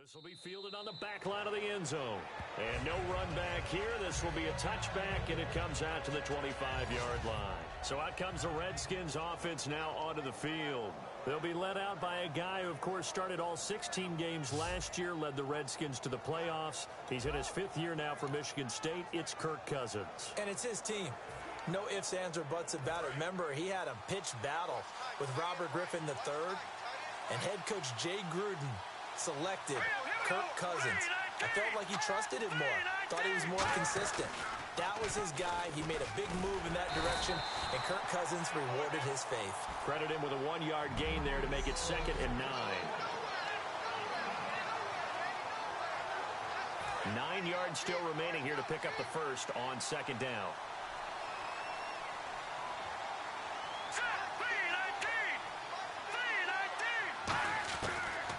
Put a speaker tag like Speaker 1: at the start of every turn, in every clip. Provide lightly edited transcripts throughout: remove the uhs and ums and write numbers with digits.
Speaker 1: This will be fielded on the back line of the end zone. And no run back here. This will be a touchback, and it comes out to the 25-yard line. So out comes the Redskins offense now onto the field. They'll be led out by a guy who, of course, started all 16 games last year, led the Redskins to the playoffs. He's in his 5th year now for Michigan State. It's Kirk Cousins.
Speaker 2: And it's his team. No ifs, ands, or buts about it. Remember, he had a pitched battle with Robert Griffin III, and head coach Jay Gruden selected Kirk Cousins. I felt like he trusted him more. Thought he was more consistent. That was his guy. He made a big move in that direction, and Kirk Cousins rewarded his faith.
Speaker 1: Credit him with a 1-yard gain there to make it 2nd and 9. 9 yards still remaining here to pick up the first on 2nd down.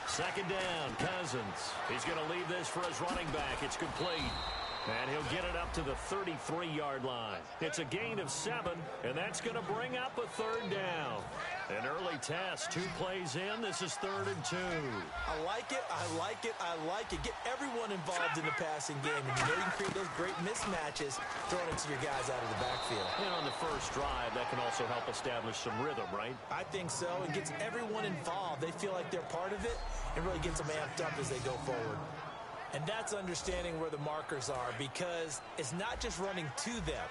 Speaker 1: Second down, Cousins. He's going to leave this for his running back. It's complete. And he'll get it up to the 33-yard line. It's a gain of 7, and that's going to bring up a 3rd down. An early test, 2 plays in. This is 3rd and 2.
Speaker 2: I like it, I like it, I like it. Get everyone involved in the passing game. And you know you can create those great mismatches throwing it to your guys out of the backfield.
Speaker 1: And on the first drive, that can also help establish some rhythm, right?
Speaker 2: I think so. It gets everyone involved. They feel like they're part of it. It really gets them amped up as they go forward. And that's understanding where the markers are, because it's not just running to them.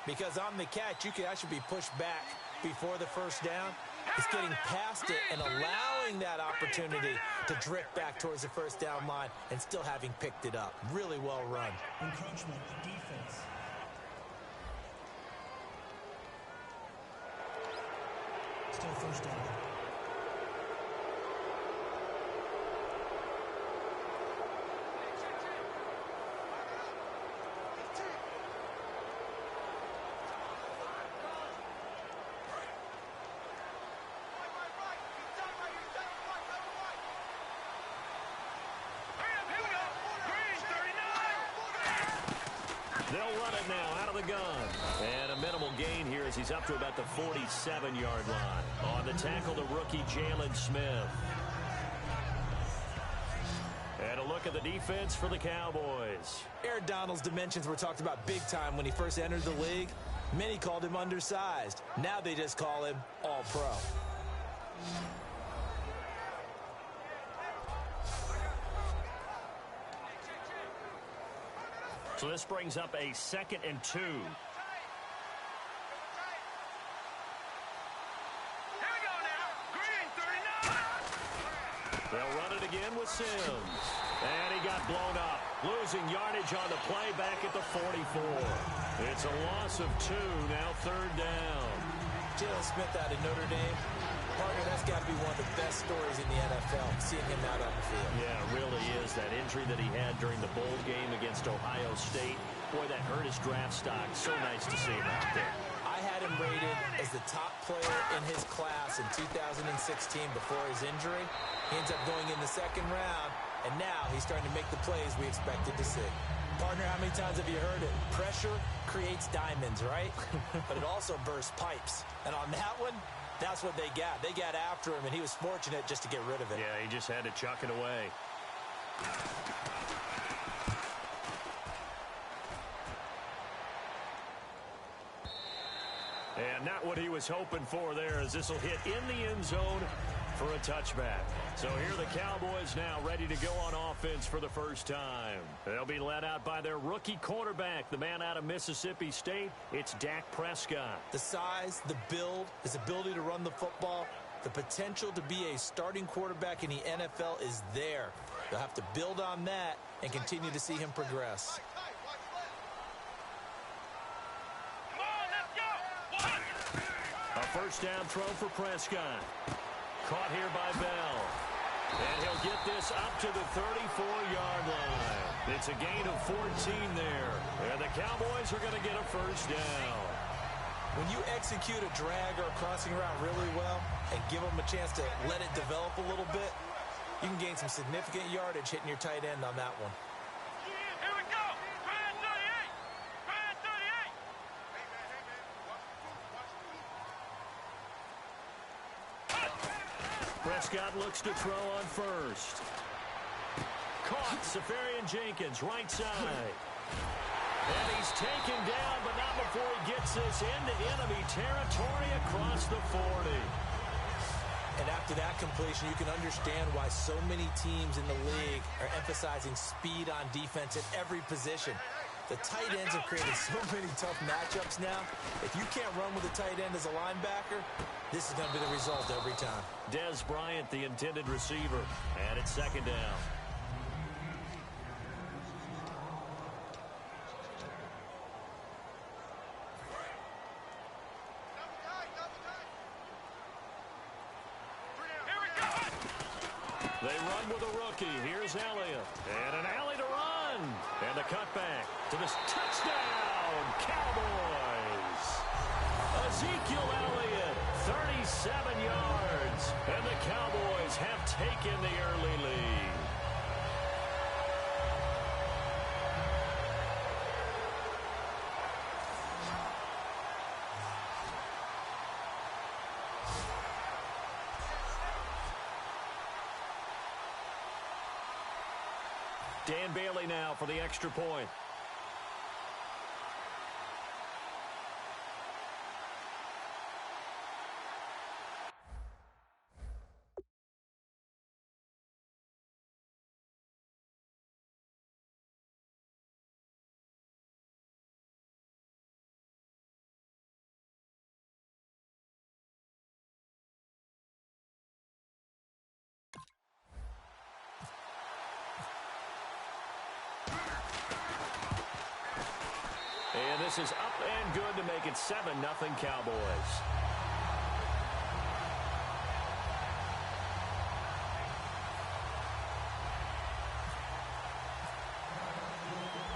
Speaker 2: Because on the catch, you can actually be pushed back before the first down. It's getting past it and allowing that opportunity to drift back towards the first down line and still having picked it up. Really well run.
Speaker 3: Encroachment, defense. Still first down.
Speaker 1: They'll run it now out of the gun. And a minimal gain here as he's up to about the 47-yard line. On the tackle, the rookie Jalen Smith. And a look at the defense for the Cowboys.
Speaker 2: Aaron Donald's dimensions were talked about big time when he first entered the league. Many called him undersized. Now they just call him all-pro.
Speaker 1: So this brings up a 2nd and 2. They'll run it again with Sims. And he got blown up. Losing yardage on the play back at the 44. It's a loss of 2, now 3rd down.
Speaker 2: Jalen Smith out of Notre Dame. Partner, that's got to be one of the best stories in the NFL, seeing him out on the field.
Speaker 1: Yeah, it really is. That injury that he had during the bowl game against Ohio State, boy, that hurt his draft stock. So nice to see him out there.
Speaker 2: I had him rated as the top player in his class in 2016 before his injury. He ends up going in the 2nd round, and now he's starting to make the plays we expected to see. Partner, how many times have you heard it? Pressure creates diamonds, right? But it also bursts pipes. And on that one, that's what they got. They got after him, and he was fortunate just to get rid of it.
Speaker 1: Yeah, he just had to chuck it away. And not what he was hoping for there, as this will hit in the end zone for a touchback. So here are the Cowboys now ready to go on offense for the first time. They'll be led out by their rookie quarterback, the man out of Mississippi State. It's Dak Prescott.
Speaker 2: The size, the build, his ability to run the football, the potential to be a starting quarterback in the NFL is there. They'll have to build on that and continue to see him progress.
Speaker 1: A first down throw for Prescott. Caught here by Bell. And he'll get this up to the 34-yard line. It's a gain of 14 there. And the Cowboys are going to get a first down.
Speaker 2: When you execute a drag or a crossing route really well and give them a chance to let it develop a little bit, you can gain some significant yardage hitting your tight end on that one.
Speaker 4: Here we go. Grand 38. Grand 38.
Speaker 1: Prescott looks to throw on first. caught. Safarian Jenkins, right side. And he's taken down, but not before he gets this into enemy territory across the 40.
Speaker 2: And after that completion, you can understand why so many teams in the league are emphasizing speed on defense at every position. The tight ends have created so many tough matchups now. If you can't run with a tight end as a linebacker, this is going to be the result every time.
Speaker 1: Dez Bryant, the intended receiver, and it's second down. They run with a rookie. Here's Elliott. And an alley to run. And a cutback to this touchdown, Cowboys. Ezekiel Elliott, 37 yards. And the Cowboys have taken the early lead. Dan Bailey now for the extra point. And this is up and good to make it 7-0 Cowboys.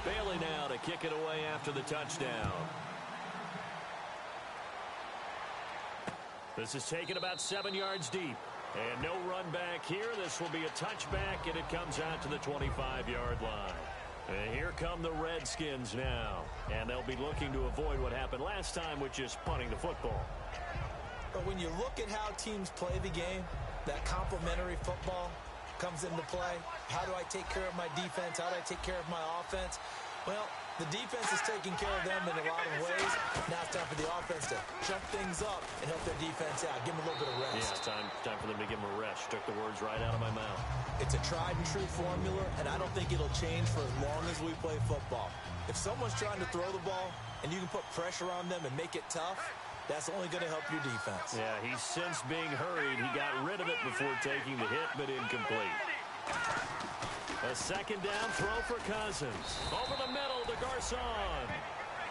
Speaker 1: Bailey now to kick it away after the touchdown. This is taken about 7 yards deep. And no run back here. This will be a touchback, and it comes out to the 25-yard line. And here come the Redskins now. And they'll be looking to avoid what happened last time, which is punting the football.
Speaker 2: But when you look at how teams play the game, that complementary football comes into play. How do I take care of my defense? How do I take care of my offense? Well, the defense is taking care of them in a lot of ways. Now it's time for the offense to jump things up and help their defense out. Give them a little bit of rest.
Speaker 1: Yeah, time for them to give them a rest. Took the words right out of my mouth.
Speaker 2: It's a tried and true formula, and I don't think it'll change for as long as we play football. If someone's trying to throw the ball and you can put pressure on them and make it tough, that's only going to help your defense.
Speaker 1: Yeah, he's since being hurried. He got rid of it before taking the hit, but incomplete. A second down throw for Cousins. Over the middle to Garcon.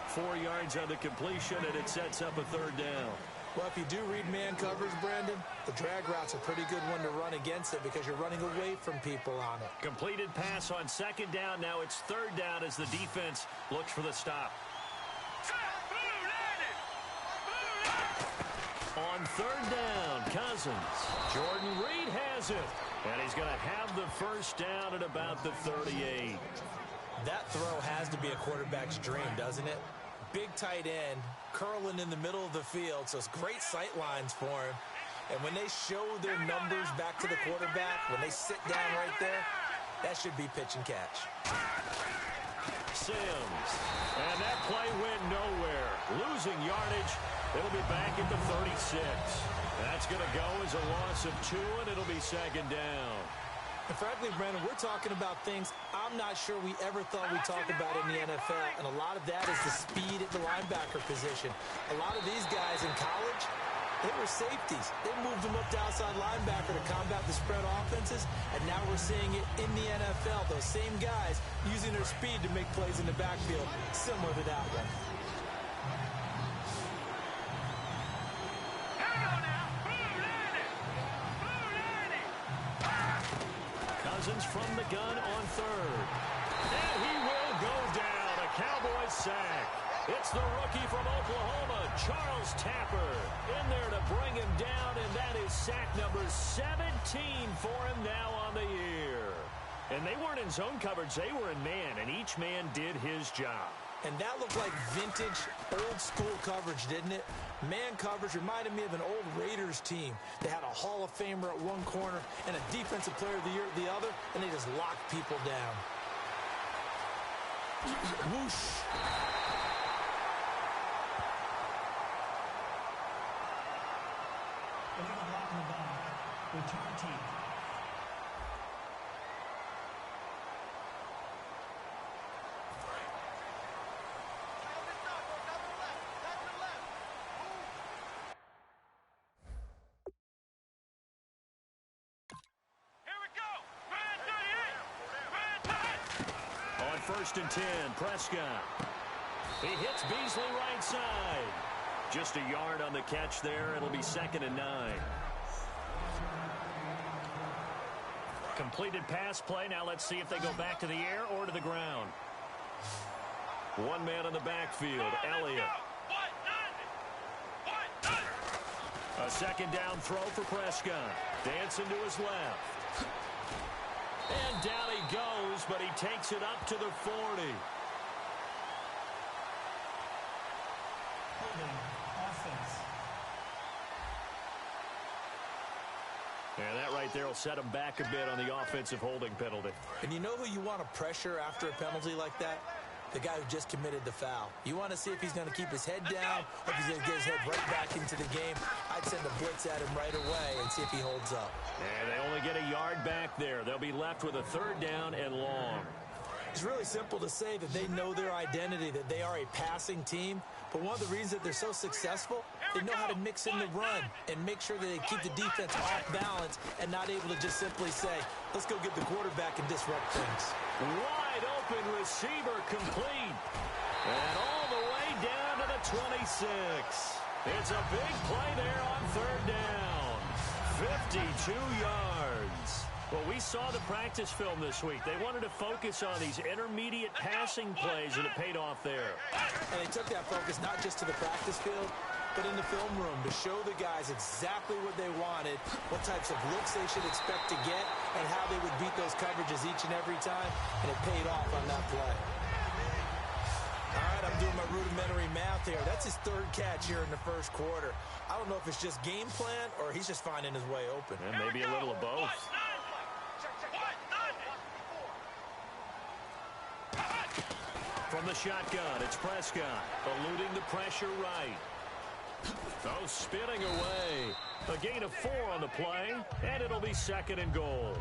Speaker 1: 4 yards on the completion, and it sets up a third down.
Speaker 2: Well, if you do read man coverage, Brandon, the drag route's a pretty good one to run against it because you're running away from people on it.
Speaker 1: Completed pass on second down. Now it's third down as the defense looks for the stop. On third down, Cousins. Jordan Reed has it. And he's going to have the first down at about the 38.
Speaker 2: That throw has to be a quarterback's dream, doesn't it? Big tight end, curling in the middle of the field, so it's great sight lines for him. And when they show their numbers back to the quarterback, when they sit down right there, that should be pitch and catch.
Speaker 1: Sims. And that play went nowhere. Losing yardage. It'll be back at the 36. That's going to go as a loss of 2, and it'll be second down.
Speaker 2: And frankly, Brandon, we're talking about things I'm not sure we ever thought we'd talk about in the NFL, and a lot of that is the speed at the linebacker position. A lot of these guys in college, they were safeties. They moved them up to outside linebacker to combat the spread offenses, and now we're seeing it in the NFL. Those same guys using their speed to make plays in the backfield, similar to that one.
Speaker 1: Cousins from the gun on third. And he will go down. A Cowboys sack. It's the rookie from Oklahoma, Charles Tapper, in there to bring him down, and that is sack number 17 for him now on the year. And they weren't in zone coverage. They were in man, and each man did his job.
Speaker 2: And that looked like vintage, old-school coverage, didn't it? Man coverage reminded me of an old Raiders team. They had a Hall of Famer at one corner and a Defensive Player of the Year at the other, and they just locked people down. Whoosh.
Speaker 3: Illegal block in the back. Return team.
Speaker 1: First and 10, Prescott. He hits Beasley right side. Just a yard on the catch there. It'll be 2nd and 9. Completed pass play. Now let's see if they go back to the air or to the ground. One man in the backfield, Elliott. A 2nd down throw for Prescott. Dancing to his left. And down he goes, but he takes it up to the 40.
Speaker 3: Holding. Offense.
Speaker 1: And that right there will set him back a bit on the offensive holding penalty.
Speaker 2: And you know who you want to pressure after a penalty like that? The guy who just committed the foul. You want to see if he's going to keep his head down, or if he's going to get his head right back into the game. I'd send a blitz at him right away and see if he holds up.
Speaker 1: And they only get a yard back there. They'll be left with a 3rd down and long.
Speaker 2: It's really simple to say that they know their identity, that they are a passing team. But one of the reasons that they're so successful, they know how to mix in the run and make sure that they keep the defense off balance and not able to just simply say, let's go get the quarterback and disrupt things.
Speaker 1: Wide open receiver complete. And all the way down to the 26. It's a big play there on 3rd down. 52 yards. Well, we saw the practice film this week. They wanted to focus on these intermediate passing plays, and it paid off there.
Speaker 2: And they took that focus not just to the practice field, but in the film room to show the guys exactly what they wanted, what types of looks they should expect to get, and how they would beat those coverages each and every time, and it paid off on that play. All right, I'm doing my rudimentary math here. That's his 3rd catch here in the 1st quarter. I don't know if it's just game plan or he's just finding his way open.
Speaker 1: And maybe a little of both. From the shotgun, it's Prescott, eluding the pressure right. Oh, spinning away. A gain of 4 on the play, and it'll be 2nd and goal.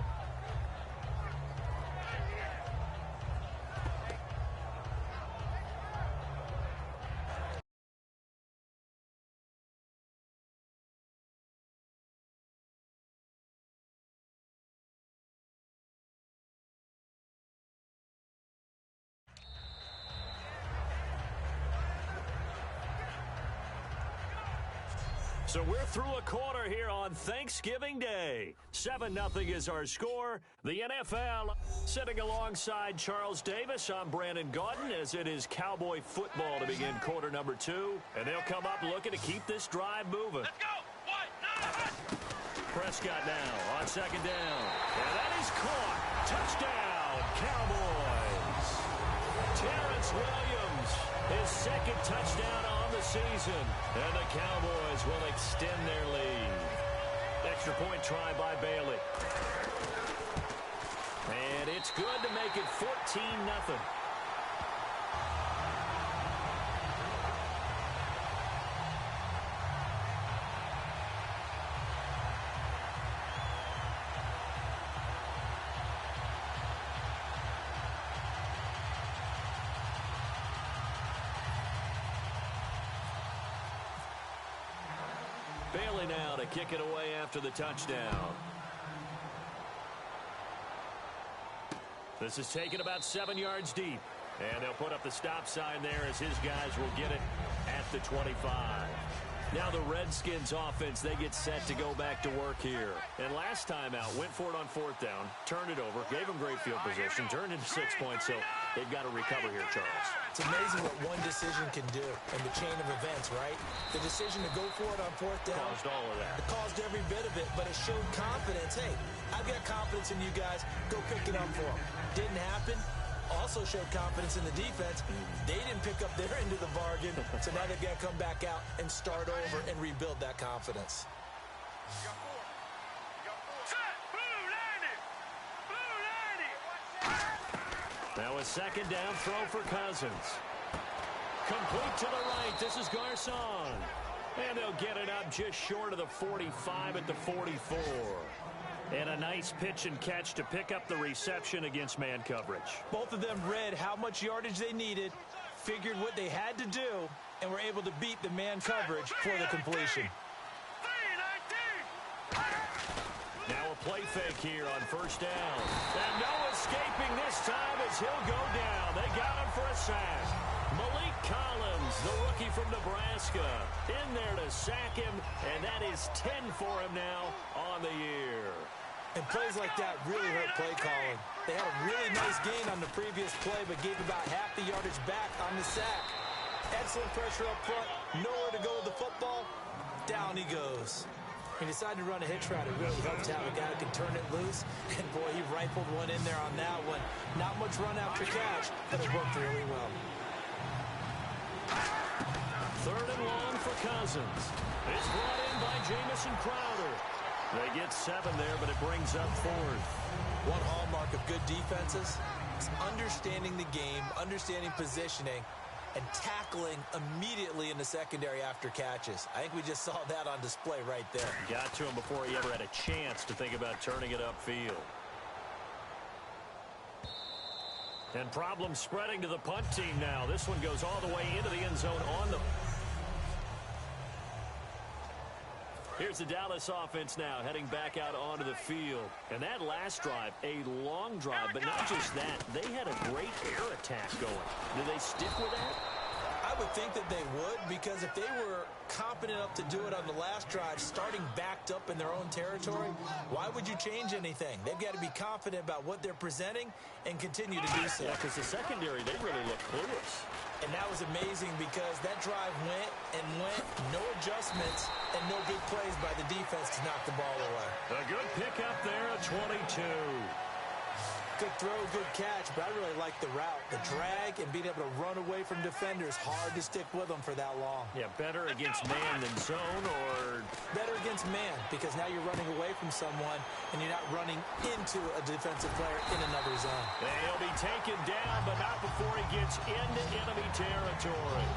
Speaker 1: So we're through a quarter here on Thanksgiving Day. 7-0 is our score. The NFL sitting alongside Charles Davis. I'm Brandon Gaudin as it is Cowboy football to begin quarter number 2. And they'll come up looking to keep this drive moving.
Speaker 4: Let's go.
Speaker 1: Prescott now on 2nd down. And that is caught. Touchdown, Cowboys. Terrence Williams, his 2nd touchdown on the season. And the Cowboys will extend their lead. Extra point try by Bailey. And it's good to make it 14-0. Bailey now to kick it away after the touchdown. This is taken about 7 yards deep. And they'll put up the stop sign there as his guys will get it at the 25. Now the Redskins offense, they get set to go back to work here. And last time out, went for it on 4th down, turned it over, gave them great field position, turned into 6 points, so they've got to recover here, Charles.
Speaker 2: It's amazing what one decision can do in the chain of events, right? The decision to go for it on 4th down.
Speaker 1: Caused all of that.
Speaker 2: It caused every bit of it, but it showed confidence. Hey, I've got confidence in you guys. Go pick it up for them. Didn't happen. also showed confidence in the defense. They didn't pick up their end of the bargain, so now they've got to come back out and start over and rebuild that confidence.
Speaker 1: Now a second down throw for Cousins. Complete to the right. This is Garcon. And they'll get it up just short of the 45 at the 44. And a nice pitch and catch to pick up the reception against man coverage.
Speaker 2: Both of them read how much yardage they needed, figured what they had to do, and were able to beat the man coverage for the completion.
Speaker 1: Now a play fake here on first down. And no escaping this time as he'll go down. They got him for a sack. Malik Collins, the rookie from Nebraska, in there to sack him, and that is 10 for him now on the year.
Speaker 2: And plays like that really hurt play calling. They had a really nice gain on the previous play, but gave about half the yardage back on the sack. Excellent pressure up front. Nowhere to go with the football. Down he goes. He decided to run a hitch route. It really helped to have a guy who can turn it loose. And, boy, he rifled one in there on that one. Not much run after catch, but it worked really well.
Speaker 1: Third and long for Cousins. It's brought in by Jamison Crowder. They get 7 there, but it brings up 4th.
Speaker 2: One hallmark of good defenses is understanding the game, understanding positioning, and tackling immediately in the secondary after catches. I think we just saw that on display right there.
Speaker 1: Got to him before he ever had a chance to think about turning it upfield. And problems spreading to the punt team now. This one goes all the way into the end zone on the... Here's the Dallas offense now heading back out onto the field. And that last drive, a long drive, but not just that. They had a great air attack going. Do they stick with that?
Speaker 2: I would think that they would, because if they were competent enough to do it on the last drive, starting backed up in their own territory, why would you change anything? They've got to be confident about what they're presenting and continue to do so.
Speaker 1: Yeah, because the secondary, they really look clueless.
Speaker 2: And that was amazing because that drive went and went, no adjustments, and no big plays by the defense to knock the ball away.
Speaker 1: A good pickup there at 22.
Speaker 2: Good throw, good catch, but I really like the route. The drag and being able to run away from defenders, hard to stick with them for that long.
Speaker 1: Yeah, better against man than zone, or...
Speaker 2: Better against man, because now you're running away from someone and you're not running into a defensive player in another zone.
Speaker 1: And he'll be taken down, but not before he gets into enemy territory.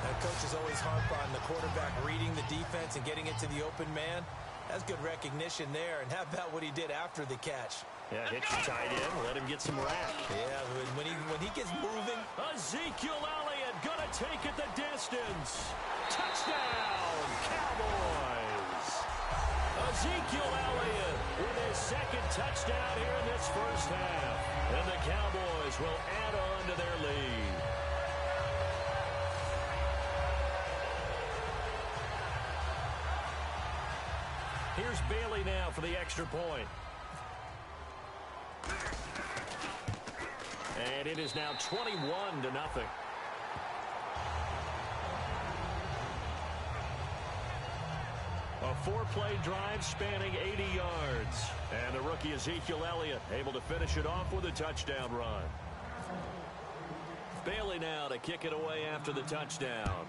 Speaker 2: Now, coaches always harp on the quarterback reading the defense and getting it to the open man. That's good recognition there. And how about what he did after the catch?
Speaker 1: Yeah, hitch tight end, let him get some rack.
Speaker 2: Yeah, when he gets moving.
Speaker 1: Ezekiel Elliott gonna take it the distance. Touchdown, Cowboys. Ezekiel Elliott with his second touchdown here in this first half. And the Cowboys will add on to their lead. Here's Bailey now for the extra point. And it is now 21-0. A 4-play drive spanning 80 yards. And the rookie Ezekiel Elliott able to finish it off with a touchdown run. Bailey now to kick it away after the touchdown.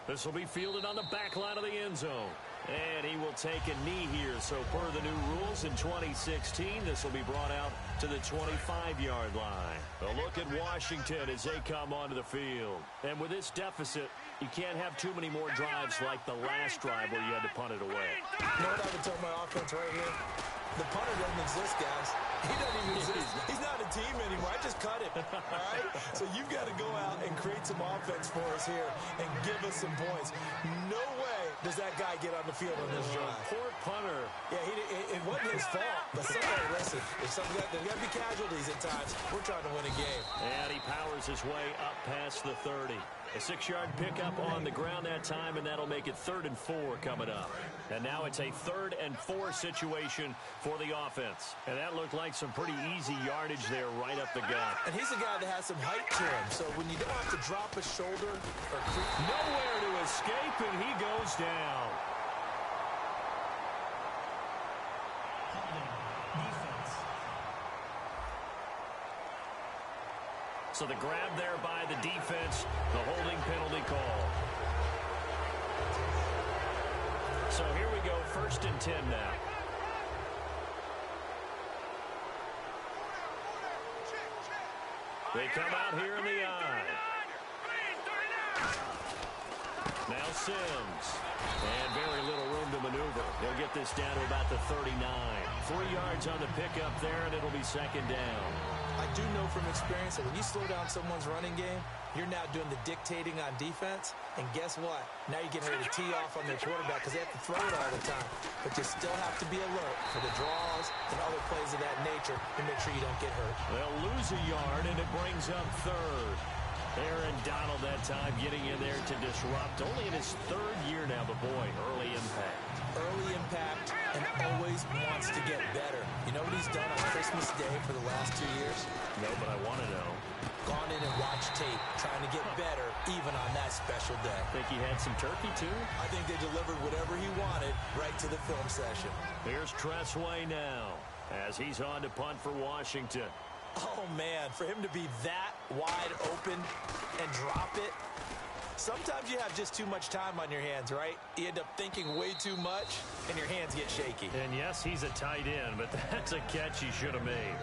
Speaker 1: This will be fielded on the back line of the end zone. And he will take a knee here. So per the new rules in 2016, this will be brought out to the 25-yard line. A look at Washington as they come onto the field. And with this deficit, you can't have too many more drives like the last drive where you had to punt it away.
Speaker 2: You know what I would tell my offense right here? The punter doesn't exist, guys. He doesn't even exist. He's not a team anymore. I just cut him. All right? So you've got to go out and create some offense for us here and give us some points. No way does that guy get on the field on this drive.
Speaker 1: Poor punter.
Speaker 2: Yeah, it wasn't his fault. But somebody, listen, there's got to be casualties at times. We're trying to win a game.
Speaker 1: And he powers his way up past the 30. A 6-yard pickup on the ground that time, and that'll make it 3rd and 4 coming up. And now it's a 3rd and 4 situation for the offense. And that looked like some pretty easy yardage there right up the gut.
Speaker 2: And he's a guy that has some height to him. So when you don't have to drop a shoulder or creep.
Speaker 1: Nowhere to escape, and he goes down.
Speaker 3: Holding. Defense.
Speaker 1: So the grab there by the defense, the holding penalty call. So here we go, 1st and 10 now. They come out here in the eye. Now Sims. And very little room to maneuver. He'll get this down to about the 39. 3 yards on the pickup there, and it'll be 2nd down.
Speaker 2: I do know from experience that when you slow down someone's running game, you're now doing the dictating on defense. And guess what? Now you're getting ready to tee off on their quarterback because they have to throw it all the time. But you still have to be alert for the draws and other plays of that nature to make sure you don't get hurt.
Speaker 1: They'll lose a yard, and it brings up 3rd. Aaron Donald that time getting in there to disrupt. Only in his 3rd year now, but boy, early impact.
Speaker 2: Early impact and always wants to get better. You know what he's done on Christmas Day for the last 2 years?
Speaker 1: No, but I want to know.
Speaker 2: Gone in and watched tape, trying to get better even on that special day.
Speaker 1: Think he had some turkey, too?
Speaker 2: I think they delivered whatever he wanted right to the film session.
Speaker 1: Here's Tressway now as he's on to punt for Washington.
Speaker 2: Oh, man, for him to be that wide open and drop it. Sometimes you have just too much time on your hands, right? You end up thinking way too much, and your hands get shaky.
Speaker 1: And yes, he's a tight end, but that's a catch he should have made.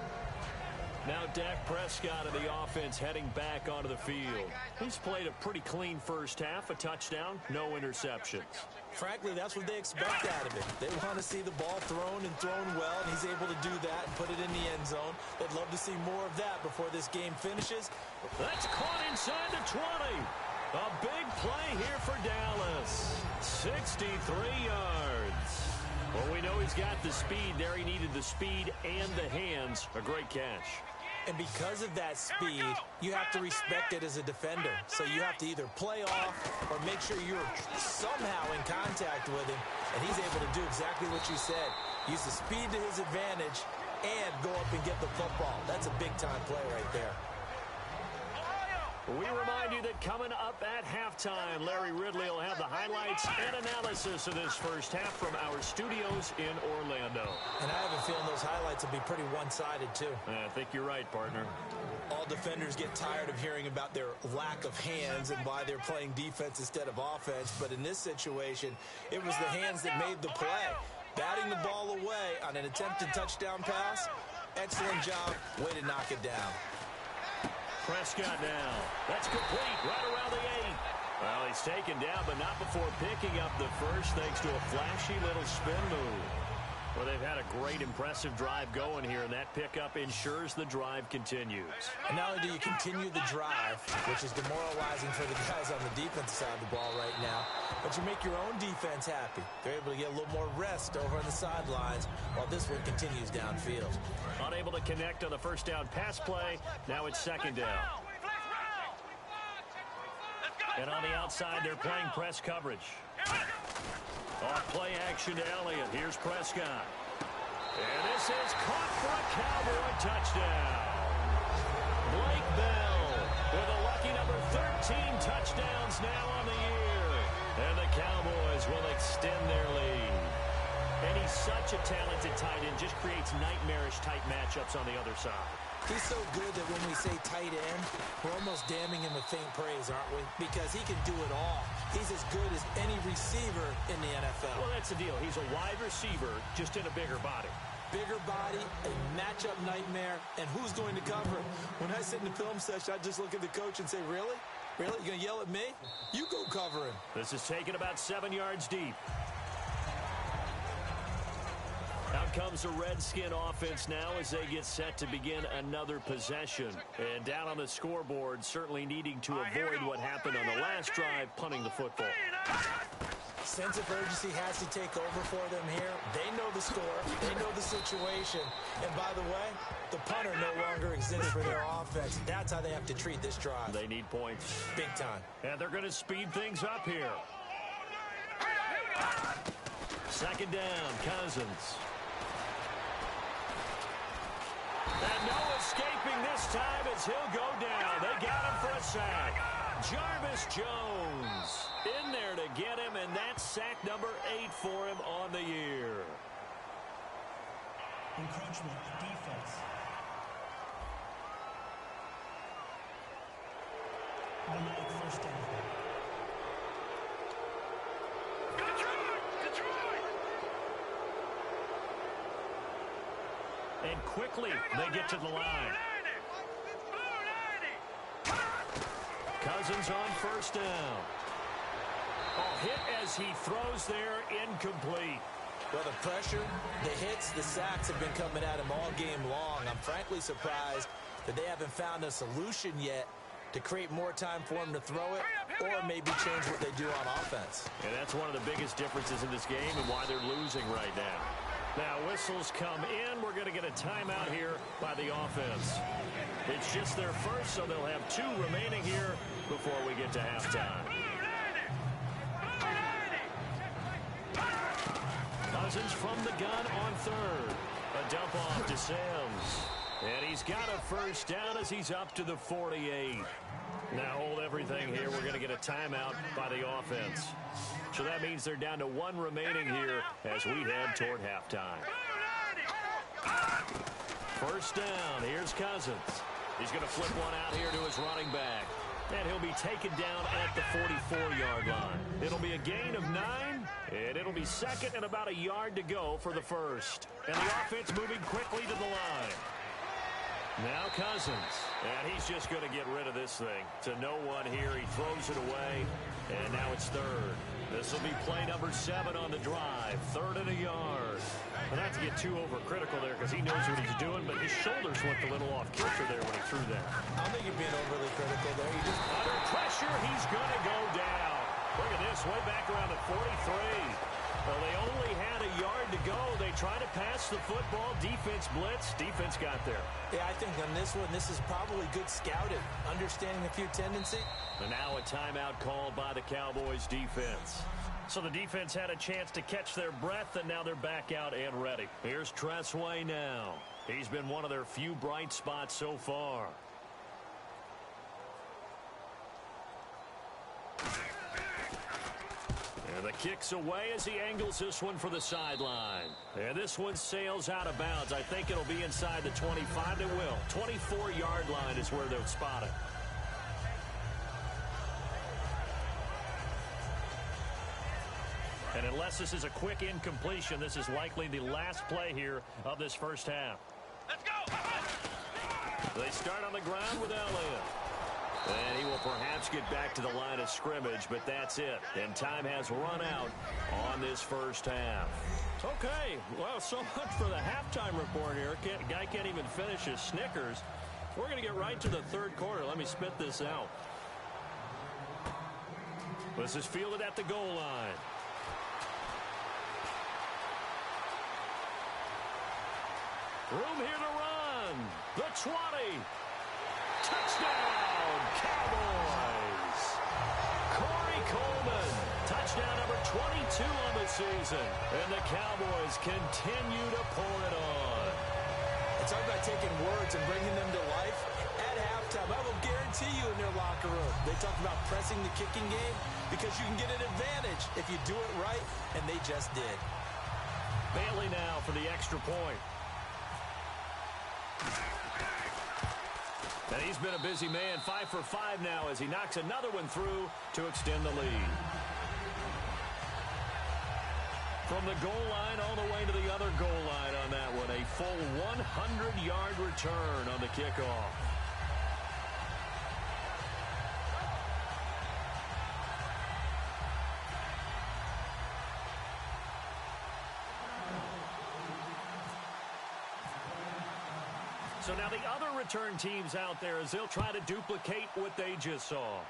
Speaker 1: Now Dak Prescott of the offense heading back onto the field. He's played a pretty clean first half, a touchdown, no interceptions.
Speaker 2: Frankly, that's what they expect out of him. They want to see the ball thrown and thrown well, and he's able to do that and put it in the end zone. They'd love to see more of that before this game finishes.
Speaker 1: That's caught inside the 20. A big play here for Dallas. 63 yards. Well, we know he's got the speed there. He needed the speed and the hands. A great catch.
Speaker 2: And because of that speed, you have to respect it as a defender. So you have to either play off or make sure you're somehow in contact with him. And he's able to do exactly what you said. Use the speed to his advantage and go up and get the football. That's a big-time play right there.
Speaker 1: We remind you that coming up at halftime, Larry Ridley will have the highlights and analysis of this first half from our studios in Orlando.
Speaker 2: And I have a feeling those highlights will be pretty one-sided, too.
Speaker 1: I think you're right, partner.
Speaker 2: All defenders get tired of hearing about their lack of hands and why they're playing defense instead of offense. But in this situation, it was the hands that made the play. Batting the ball away on an attempted touchdown pass, excellent job. Way to knock it down.
Speaker 1: Prescott now. That's complete right around the 8. Well, he's taken down, but not before picking up the first thanks to a flashy little spin move. Well, they've had a great, impressive drive going here, and that pickup ensures the drive continues.
Speaker 2: And not only do you continue the drive, which is demoralizing for the guys on the defensive side of the ball right now, but you make your own defense happy. They're able to get a little more rest over on the sidelines while this one continues downfield.
Speaker 1: Unable to connect on the first down pass play. Now it's 2nd down. And on the outside, they're playing press coverage. Off play action to Elliott. Here's Prescott. And this is caught for a Cowboy touchdown. Blake Bell with a lucky number 13 touchdowns now on the year. And the Cowboys will extend their lead. And he's such a talented tight end, just creates nightmarish tight matchups on the other side.
Speaker 2: He's so good that when we say tight end, we're almost damning him with faint praise, aren't we? Because he can do it all. He's as good as any receiver in the NFL.
Speaker 1: Well, that's the deal. He's a wide receiver, just in a bigger body.
Speaker 2: Bigger body, a matchup nightmare, and who's going to cover him? When I sit in the film session, I just look at the coach and say, really? Really? You going to yell at me? You go cover him.
Speaker 1: This is taken about 7 yards deep. Out comes the Redskin offense now as they get set to begin another possession. And down on the scoreboard, certainly needing to avoid what happened on the last drive, punting the football.
Speaker 2: Sense of urgency has to take over for them here. They know the score. They know the situation. And by the way, the punter no longer exists for their offense. That's how they have to treat this drive.
Speaker 1: They need points.
Speaker 2: Big time.
Speaker 1: And they're going to speed things up here. 2nd down, Cousins. And no escaping this time as he'll go down. They got him for a sack. Jarvis Jones in there to get him, and that's sack number 8 for him on the year.
Speaker 3: Encroachment defense. Automatic first down.
Speaker 1: And quickly, they get to the line. Cousins on first down. Oh, hit as he throws there, incomplete.
Speaker 2: Well, the pressure, the hits, the sacks have been coming at him all game long. I'm frankly surprised that they haven't found a solution yet to create more time for him to throw it or maybe change what they do on offense.
Speaker 1: And that's one of the biggest differences in this game and why they're losing right now. Now, whistles come in. We're going to get a timeout here by the offense. It's just their first, so they'll have 2 remaining here before we get to halftime. Cousins from the gun on third. A dump off to Sims. And he's got a first down as he's up to the 48. Now hold everything here. We're going to get a timeout by the offense. So that means they're down to 1 remaining here as we head toward halftime. First down. Here's Cousins. He's going to flip one out here to his running back. And he'll be taken down at the 44-yard line. It'll be a gain of 9, and it'll be second and about a yard to go for the first. And the offense moving quickly to the line. Now Cousins, and he's just going to get rid of this thing. To no one here, he throws it away, and now it's third. This will be play number 7 on the drive, 3rd and a yard. And not to get too overcritical there because he knows what he's doing, but his shoulders looked a little off kilter there when he threw that.
Speaker 2: I don't think you're being overly critical there.
Speaker 1: Under pressure, he's going to go down. Look at this, way back around the 43. Well, they only had a yard to go. They tried to pass the football. Defense blitz. Defense got there.
Speaker 2: Yeah, I think on this one, this is probably good scouting, understanding a few tendencies.
Speaker 1: And now a timeout called by the Cowboys defense. So the defense had a chance to catch their breath, and now they're back out and ready. Here's Tressway now. He's been one of their few bright spots so far. And the kick's away as he angles this one for the sideline. And this one sails out of bounds. I think it'll be inside the 25. It will. 24-yard line is where they'll spot it. And unless this is a quick incompletion, this is likely the last play here of this first half.
Speaker 4: Let's go!
Speaker 1: They start on the ground with Elliott. And he will perhaps get back to the line of scrimmage, but that's it. And time has run out on this first half. Okay, well, so much for the halftime report here. Guy can't even finish his Snickers. We're going to get right to the third quarter. Let me spit this out. This is fielded at the goal line. Room here to run. The 20. Touchdown, Cowboys. Corey Coleman. Touchdown number 22 on the season. And the Cowboys continue to pour it on.
Speaker 2: It's all about taking words and bringing them to life. At halftime, I will guarantee you in their locker room, they talk about pressing the kicking game because you can get an advantage if you do it right, and they just did.
Speaker 1: Bailey now for the extra point. And he's been a busy man, 5 for 5 now as he knocks another one through to extend the lead. From the goal line all the way to the other goal line on that one. A full 100-yard return on the kickoff. So now the other return teams out there as they'll try to duplicate what they just saw.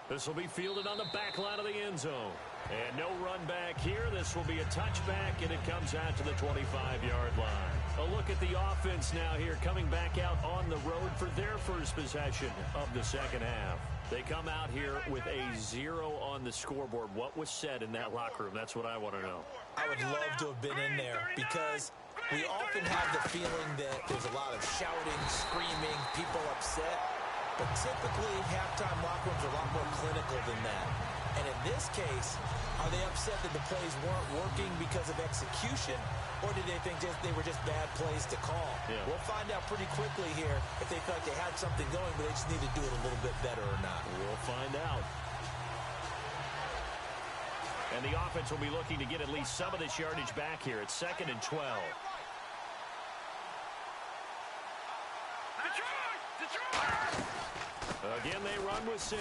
Speaker 1: This will be fielded on the back line of the end zone. And no run back here. This will be a touchback, and it comes out to the 25-yard line. A look at the offense now here coming back out on the road for their first possession of the second half. They come out here with a 0 on the scoreboard. What was said in that locker room? That's what I want to know.
Speaker 2: I would love to have been in there because we often have the feeling that there's a lot of shouting, screaming, people upset. But typically, halftime locker rooms are a lot more clinical than that. And in this case, are they upset that the plays weren't working because of execution, or did they think they were just bad plays to call?
Speaker 1: Yeah.
Speaker 2: We'll find out pretty quickly here if they felt like they had something going, but they just need to do it a little bit better or not.
Speaker 1: We'll find out. And the offense will be looking to get at least some of this yardage back here. It's 2nd and 12. Again, they run with Sims.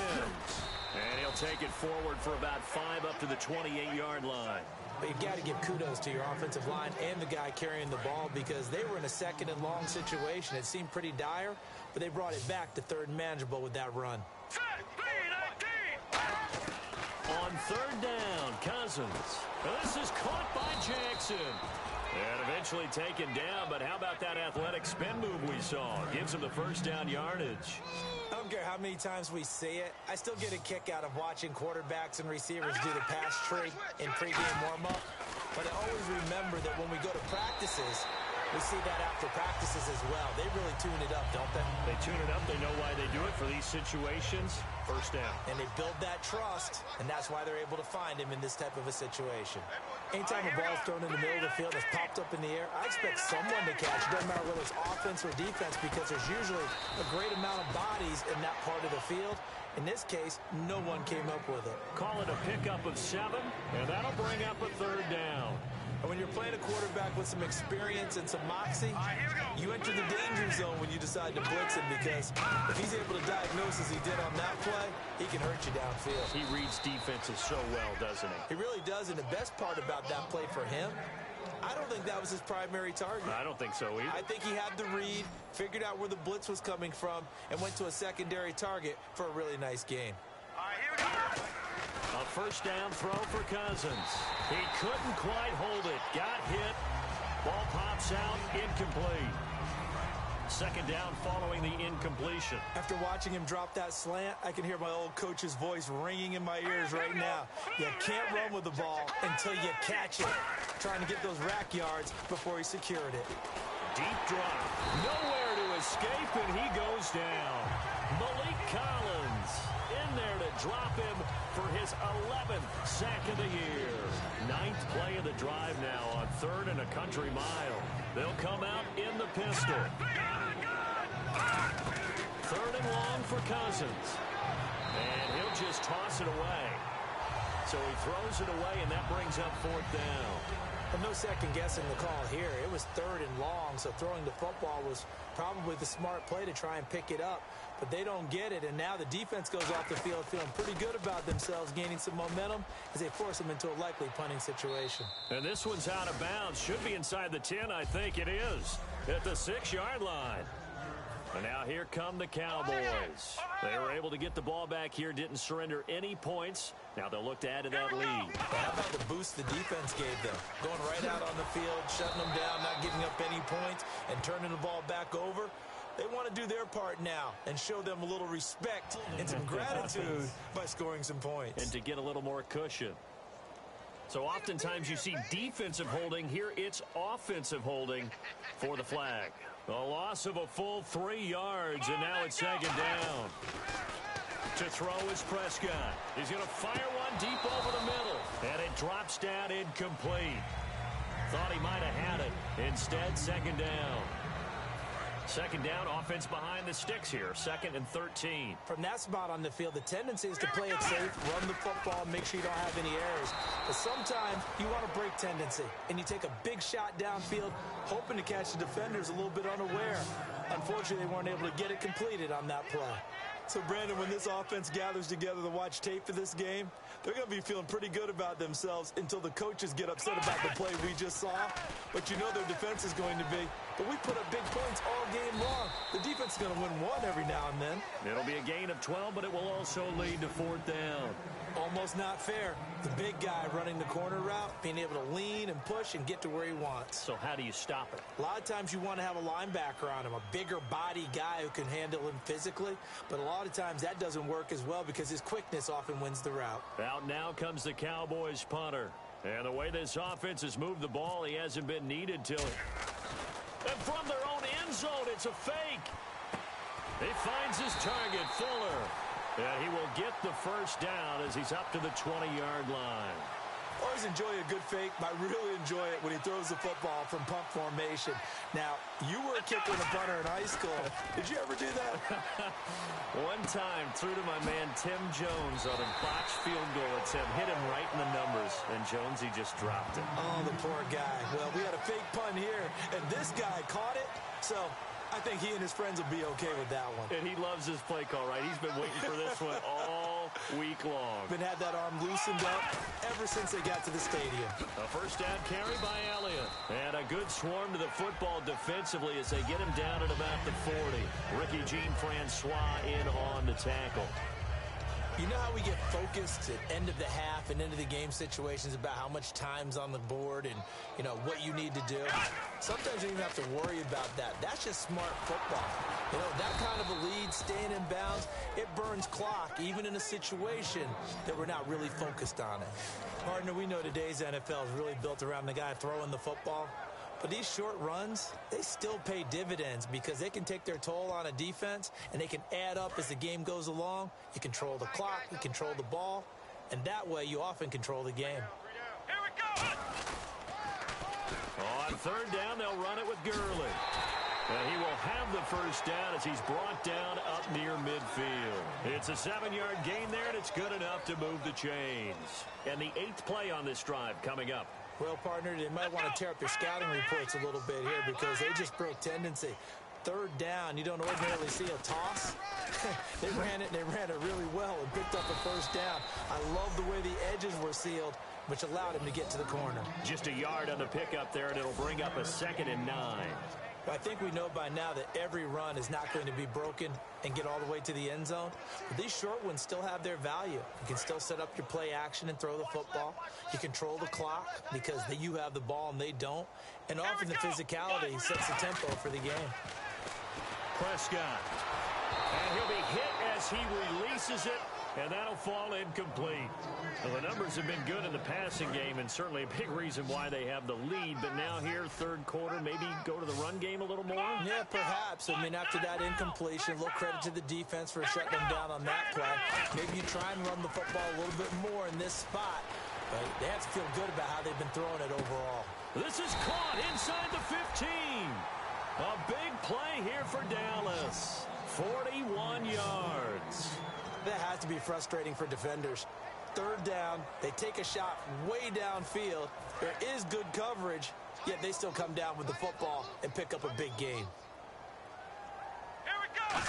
Speaker 1: And he'll take it forward for about 5 up to the 28-yard line.
Speaker 2: But you've got to give kudos to your offensive line and the guy carrying the ball because they were in a 2nd and long situation. It seemed pretty dire, but they brought it back to 3rd and manageable with that run.
Speaker 1: On 3rd down, Cousins. Now this is caught by Jackson. And eventually taken down, but how about that athletic spin move we saw? Gives him the 1st down yardage.
Speaker 2: I don't care how many times we see it. I still get a kick out of watching quarterbacks and receivers do the pass tree in pregame warm-up. But I always remember that when we go to practices, we see that after practices as well. They really tune it up, don't they?
Speaker 1: They tune it up. They know why they do it for these situations. 1st down.
Speaker 2: And they build that trust, and that's why they're able to find him in this type of a situation. Anytime a ball's thrown in the middle of the field that's popped up in the air, I expect someone to catch. It doesn't matter whether it's offense or defense because there's usually a great amount of bodies in that part of the field. In this case, no one came up with it.
Speaker 1: Call it a pickup of 7, and that'll bring up a 3rd down.
Speaker 2: And when you're playing a quarterback with some experience and some moxie, you enter the danger zone when you decide to blitz him because if he's able to diagnose as he did on that play, he can hurt you downfield.
Speaker 1: He reads defenses so well, doesn't he?
Speaker 2: He really does, and the best part about that play for him, I don't think that was his primary target.
Speaker 1: I don't think so either.
Speaker 2: I think he had the read, figured out where the blitz was coming from, and went to a secondary target for a really nice game.
Speaker 1: A 1st down throw for Cousins. He couldn't quite hold it. Got hit. Ball pops out. Incomplete. 2nd down following the incompletion.
Speaker 2: After watching him drop that slant, I can hear my old coach's voice ringing in my ears right now. You can't run with the ball until you catch it. Trying to get those rack yards before he secured it.
Speaker 1: Deep drop. Nowhere to escape, and he goes down. Malik Collins in there to drop him for his 11th sack of the year. 9th play of the drive now on 3rd and a country mile. They'll come out in the pistol. 3rd and long for Cousins. And he'll just toss it away. So he throws it away, and that brings up 4th down.
Speaker 2: Well, no second guessing the call here. It was 3rd and long, so throwing the football was probably the smart play to try and pick it up. But they don't get it, and now the defense goes off the field feeling pretty good about themselves, gaining some momentum as they force them into a likely punting situation.
Speaker 1: And this one's out of bounds. Should be inside the 10, I think it is, at the 6-yard line. And now here come the Cowboys. They were able to get the ball back here, didn't surrender any points. Now they'll look to add to that lead.
Speaker 2: How about the boost the defense gave them? Going right out on the field, shutting them down, not giving up any points, and turning the ball back over. They want to do their part now and show them a little respect and some gratitude by scoring some points.
Speaker 1: And to get a little more cushion. So oftentimes you see defensive holding. Here it's offensive holding for the flag. A loss of a full 3 yards, and now it's 2nd down. To throw is Prescott. He's going to fire one deep over the middle, and it drops down incomplete. Thought he might have had it. Instead, 2nd down. 2nd down, offense behind the sticks here. 2nd and 13.
Speaker 2: From that spot on the field, the tendency is to play it safe, run the football, make sure you don't have any errors. But sometimes you want to break tendency, and you take a big shot downfield, hoping to catch the defenders a little bit unaware. Unfortunately, they weren't able to get it completed on that play. So, Brandon, when this offense gathers together to watch tape for this game, they're going to be feeling pretty good about themselves until the coaches get upset about the play we just saw. But you know their defense is going to be. But we put up big points all game long. The defense is going to win one every now and then.
Speaker 1: It'll be a gain of 12, but it will also lead to 4th down.
Speaker 2: Almost not fair. The big guy running the corner route, being able to lean and push and get to where he wants.
Speaker 1: So how do you stop it?
Speaker 2: A lot of times you want to have a linebacker on him, a bigger body guy who can handle him physically. But a lot of times that doesn't work as well because his quickness often wins the route.
Speaker 1: Out now comes the Cowboys punter. And the way this offense has moved the ball, he hasn't been needed till... And from their own end zone, it's a fake. He finds his target, Fuller. And he will get the first down as he's up to the 20-yard line.
Speaker 2: Always enjoy a good fake, but I really enjoy it when he throws the football from punt formation. Now, you were a kicker and a punter in high school. Did you ever do that?
Speaker 1: One time, threw to my man Tim Jones on a botched field goal attempt, hit him right in the numbers, and Jonesy just dropped it.
Speaker 2: Oh, the poor guy. Well, we had a fake punt here, and this guy caught it, so I think he and his friends will be okay with that one.
Speaker 1: And he loves his play call, right? He's been waiting for this one all week long.
Speaker 2: Been had that arm loosened up ever since they got to the stadium.
Speaker 1: A first down carry by Elliott. And a good swarm to the football defensively as they get him down at about the 40. Ricky Jean-Francois in on the tackle.
Speaker 2: You know how we get focused at end of the half and into the game situations about how much time's on the board and, you know, what you need to do? Sometimes you don't even have to worry about that. That's just smart football. You know, that kind of a lead, staying in bounds, it burns clock, even in a situation that we're not really focused on it. Partner, we know today's NFL is really built around the guy throwing the football. But these short runs, they still pay dividends because they can take their toll on a defense and they can add up as the game goes along. You control the clock, you control the ball, and that way you often control the game.
Speaker 4: Here we go!
Speaker 1: On third down, they'll run it with Gurley. And he will have the first down as he's brought down up near midfield. It's a 7-yard gain there, and it's good enough to move the chains. And the 8th play on this drive coming up.
Speaker 2: Well, partner, they might want to tear up their scouting reports a little bit here because they just broke tendency. Third down, you don't ordinarily see a toss. They ran it really well and picked up a first down. I love the way the edges were sealed, which allowed him to get to the corner.
Speaker 1: Just a yard on the pickup there, and it'll bring up a 2nd and 9.
Speaker 2: I think we know by now that every run is not going to be broken and get all the way to the end zone. But these short ones still have their value. You can still set up your play action and throw the football. You control the clock because you have the ball and they don't. And often the physicality sets the tempo for the game.
Speaker 1: Prescott. And he'll be hit as he releases it, and that'll fall incomplete. Well, the numbers have been good in the passing game, and certainly a big reason why they have the lead. But now here, third quarter, maybe go to the run game a little more?
Speaker 2: Yeah, perhaps. I mean, after that incompletion, a little credit to the defense for shutting them down on that play. Maybe you try and run the football a little bit more in this spot. But they have to feel good about how they've been throwing it overall.
Speaker 1: This is caught inside the 15. A big play here for Dallas. 41 yards.
Speaker 2: That has to be frustrating for defenders. Third down, they take a shot way downfield. There is good coverage, yet they still come down with the football and pick up a big gain.
Speaker 4: Here we go!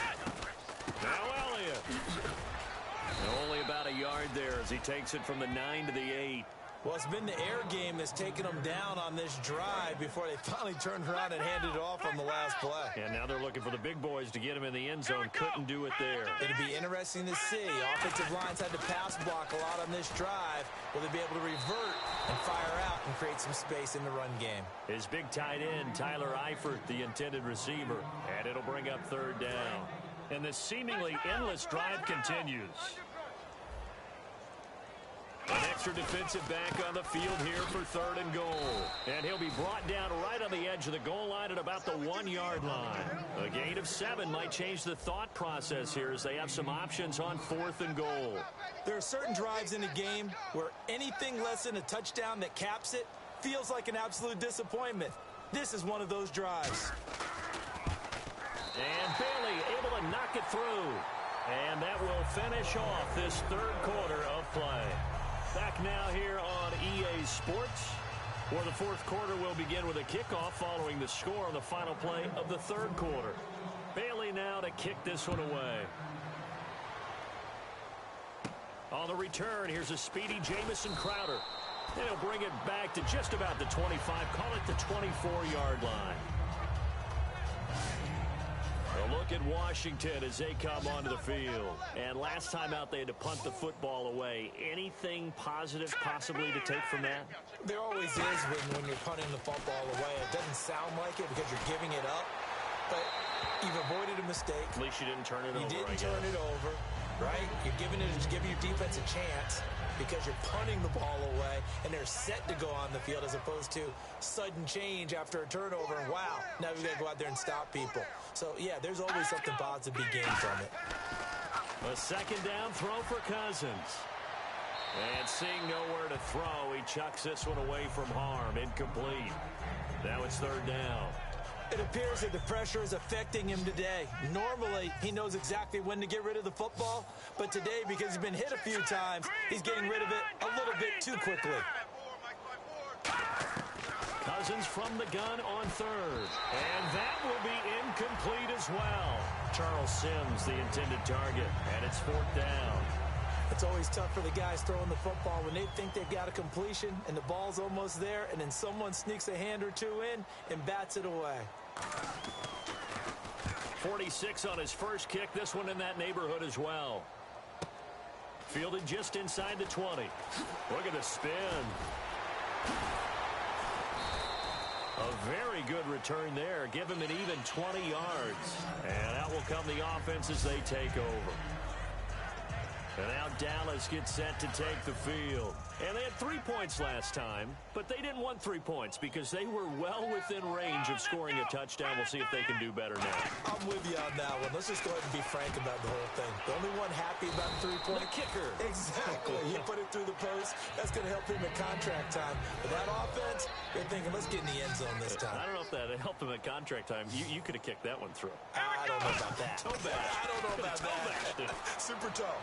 Speaker 1: Now Elliott. Only about a yard there as he takes it from the 9 to the 8.
Speaker 2: Well, it's been the air game that's taken them down on this drive before they finally turned around and handed it off on the last play.
Speaker 1: And now they're looking for the big boys to get him in the end zone. Couldn't do it there.
Speaker 2: It'll be interesting to see. Offensive lines had to pass block a lot on this drive. Will they be able to revert and fire out and create some space in the run game?
Speaker 1: His big tight end, Tyler Eifert, the intended receiver. And it'll bring up third down. And this seemingly endless drive continues. An extra defensive back on the field here for third and goal. And he'll be brought down right on the edge of the goal line at about the 1-yard line. A gain of 7 might change the thought process here as they have some options on 4th and goal.
Speaker 2: There are certain drives in a game where anything less than a touchdown that caps it feels like an absolute disappointment. This is one of those drives.
Speaker 1: And Bailey able to knock it through. And that will finish off this third quarter of play. Back now here on EA Sports, where the fourth quarter will begin with a kickoff following the score on the final play of the third quarter. Bailey now to kick this one away. On the return, here's a speedy Jamison Crowder. And he'll bring it back to just about the 25, call it the 24-yard line. A look at Washington as they come onto the field. And last time out, they had to punt the football away. Anything positive possibly to take from that?
Speaker 2: There always is when you're punting the football away. It doesn't sound like it because you're giving it up. But you've avoided a mistake.
Speaker 1: At least you didn't turn it over.
Speaker 2: You didn't turn it over, right? You're giving your defense a chance because you're punting the ball away, and they're set to go on the field as opposed to sudden change after a turnover. And wow, now we've got to go out there and stop people. So, yeah, there's always something positive to be gained from it.
Speaker 1: A second down throw for Cousins. And seeing nowhere to throw, he chucks this one away from harm. Incomplete. Now it's third down.
Speaker 2: It appears that the pressure is affecting him today. Normally, he knows exactly when to get rid of the football, but today, because he's been hit a few times, he's getting rid of it a little bit too quickly.
Speaker 1: Cousins from the gun on third. And that will be incomplete as well. Charles Sims, the intended target, and it's fourth down.
Speaker 2: It's always tough for the guys throwing the football when they think they've got a completion and the ball's almost there, and then someone sneaks a hand or two in and bats it away.
Speaker 1: 46 on his first kick. This one in that neighborhood as well. Fielded just inside the 20. Look at the spin. A very good return there. Give him an even 20 yards. And out will come the offense as they take over. And now Dallas gets set to take the field. And they had 3 points last time, but they didn't want 3 points because they were well within range of scoring a touchdown. We'll see if they can do better now.
Speaker 2: I'm with you on that one. Let's just go ahead and be frank about the whole thing. The only one happy about the 3-point
Speaker 1: kicker.
Speaker 2: Exactly. He put it through the post. That's going to help him at contract time. But that offense, they're thinking, let's get in the end zone this time.
Speaker 1: I don't know if that helped him at contract time. You could have kicked that one through.
Speaker 2: I don't know about that.
Speaker 1: Toe bash.
Speaker 2: I don't know about that. Super toe.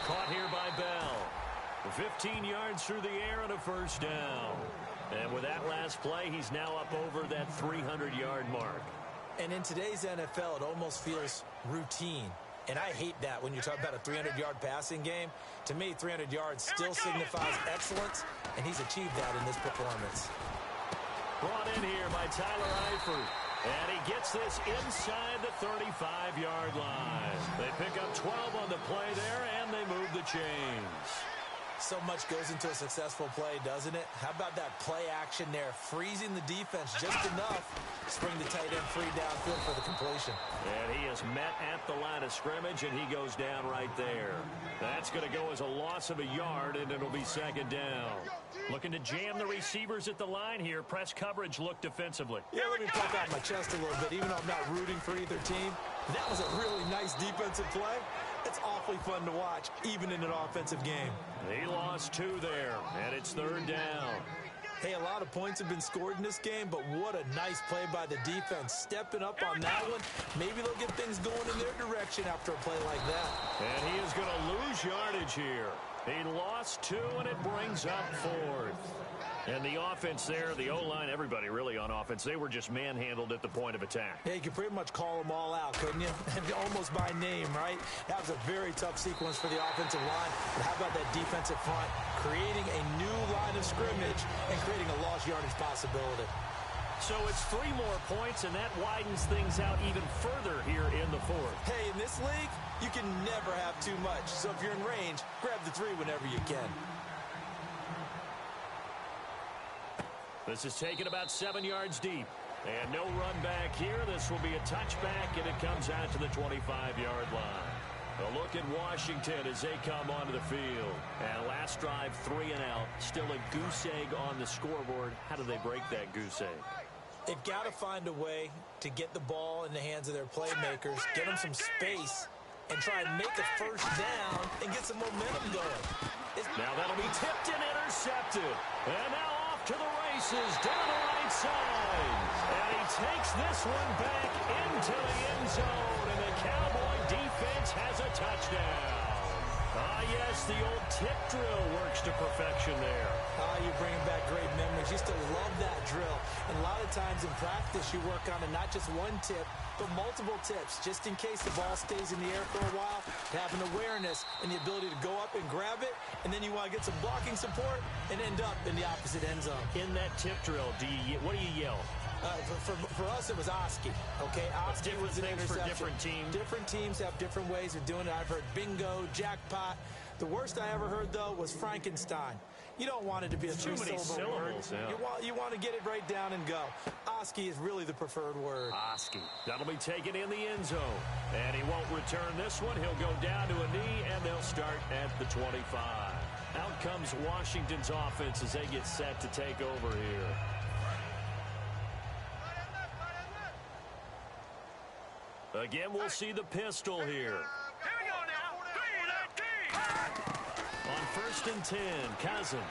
Speaker 1: Caught here by Bell. 15 yards through the air and a first down. And with that last play, he's now up over that 300-yard mark.
Speaker 2: And in today's NFL, it almost feels routine. And I hate that when you talk about a 300-yard passing game. To me, 300 yards still signifies excellence, and he's achieved that in this performance.
Speaker 1: Brought in here by Tyler Eifert. And he gets this inside the 35-yard line. They pick up 12 on the play there, and they move the chains.
Speaker 2: So much goes into a successful play, doesn't it? How about that play action there, freezing the defense just enough to spring the tight end free downfield for the completion.
Speaker 1: And he is met at the line of scrimmage, and he goes down right there. That's going to go as a loss of a yard, and it'll be second down. Looking to jam the receivers at the line here. Press coverage look defensively.
Speaker 2: Yeah, let me pop out my chest a little bit, even though I'm not rooting for either team. That was a really nice defensive play. It's awfully fun to watch, even in an offensive game.
Speaker 1: He lost 2 there, and it's third down.
Speaker 2: Hey, a lot of points have been scored in this game, but what a nice play by the defense. Stepping up on that one, maybe they'll get things going in their direction after a play like that.
Speaker 1: And he is going to lose yardage here. He lost 2, and it brings up 4th. And the offense there, the O-line, everybody really on offense, they were just manhandled at the point of attack.
Speaker 2: Yeah, you could pretty much call them all out, couldn't you? Almost by name, right? That was a very tough sequence for the offensive line. But how about that defensive front? Creating a new line of scrimmage and creating a lost yardage possibility.
Speaker 1: So it's 3 more points, and that widens things out even further here in the 4th.
Speaker 2: Hey, in this league, you can never have too much. So if you're in range, grab the 3 whenever you can.
Speaker 1: This is taken about 7 yards deep. And no run back here. This will be a touchback, and it comes out to the 25-yard line. A look at Washington as they come onto the field. And last drive, 3 and out. Still a goose egg on the scoreboard. How do they break that goose egg?
Speaker 2: They've got to find a way to get the ball in the hands of their playmakers, get them some space, and try and make a first down and get some momentum going.
Speaker 1: Now that'll be tipped and intercepted. And now off to the races down the right side. And he takes this one back into the end zone. And the Cowboy defense has a touchdown. Ah, yes, the old tip drill works to perfection there.
Speaker 2: Ah, you're bringing back great memories. Used to love that drill. And a lot of times in practice, you work on it, not just one tip, but multiple tips, just in case the ball stays in the air for a while, to have an awareness and the ability to go up and grab it, and then you want to get some blocking support and end up in the opposite end zone.
Speaker 1: In that tip drill, what do you yell?
Speaker 2: For us, it was Oski. Okay, Oski was an interception.
Speaker 1: For different teams.
Speaker 2: Different teams have different ways of doing it. I've heard bingo, jackpot. The worst I ever heard, though, was Frankenstein. You don't want it to be a three-syllable word.
Speaker 1: Yeah.
Speaker 2: You want to get it right down and go. Oski is really the preferred word.
Speaker 1: Oski. That'll be taken in the end zone. And he won't return this one. He'll go down to a knee, and they'll start at the 25. Out comes Washington's offense as they get set to take over here.
Speaker 2: Again,
Speaker 1: Again, we'll see the pistol here. On 1st and 10, Cousins.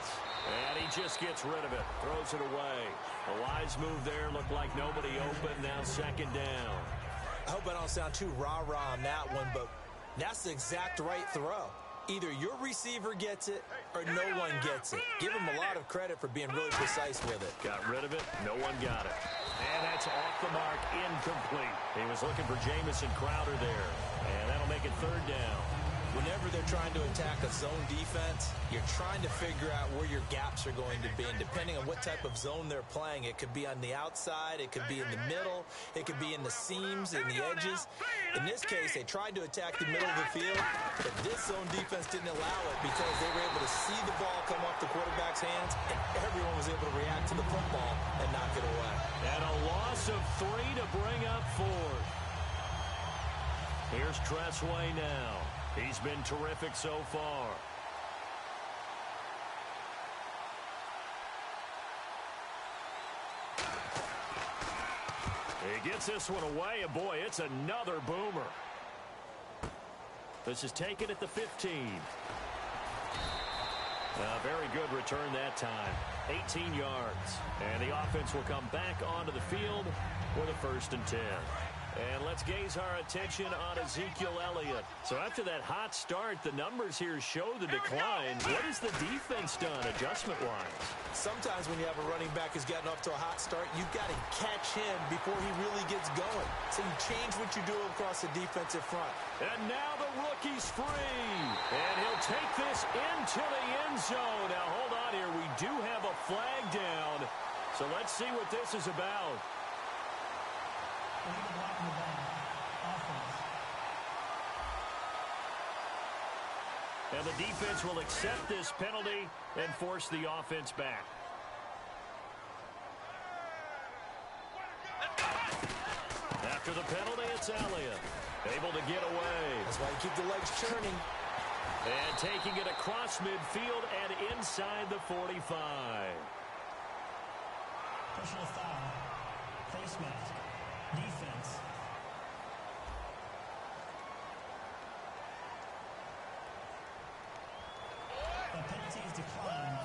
Speaker 1: And he just gets rid of it. Throws it away. A wise move there. Looked like nobody open. Now 2nd down.
Speaker 2: I hope I don't sound too rah-rah on that one, but that's the exact right throw. Either your receiver gets it or no one gets it. Give him a lot of credit for being really precise with it.
Speaker 1: Got rid of it. No one got it. And that's off the mark. Incomplete. He was looking for Jamison Crowder there. And that'll make it 3rd down.
Speaker 2: Whenever they're trying to attack a zone defense, you're trying to figure out where your gaps are going to be. And depending on what type of zone they're playing, it could be on the outside, it could be in the middle, it could be in the seams, in the edges. In this case, they tried to attack the middle of the field, but this zone defense didn't allow it because they were able to see the ball come off the quarterback's hands, and everyone was able to react to the football and knock it away.
Speaker 1: And a loss of 3 to bring up 4th. Here's Tressway now. He's been terrific so far. He gets this one away, and boy, it's another boomer. This is taken at the 15. A very good return that time. 18 yards. And the offense will come back onto the field with a 1st and 10. And let's gaze our attention on Ezekiel Elliott. So after that hot start, the numbers here show the decline. What has the defense done adjustment-wise?
Speaker 2: Sometimes when you have a running back who's gotten off to a hot start, you've got to catch him before he really gets going. So you change what you do across the defensive front.
Speaker 1: And now the rookie's free. And he'll take this into the end zone. Now hold on here. We do have a flag down. So let's see what this is about.
Speaker 3: Illegal blocking the ball. Offense.
Speaker 1: And the defense will accept this penalty and force the offense back. After the penalty, it's Elliott. Able to get away.
Speaker 2: That's why you keep the legs churning.
Speaker 1: And taking it across midfield and inside the 45.
Speaker 3: Personal foul. Face mask. Defense. The penalty is declined.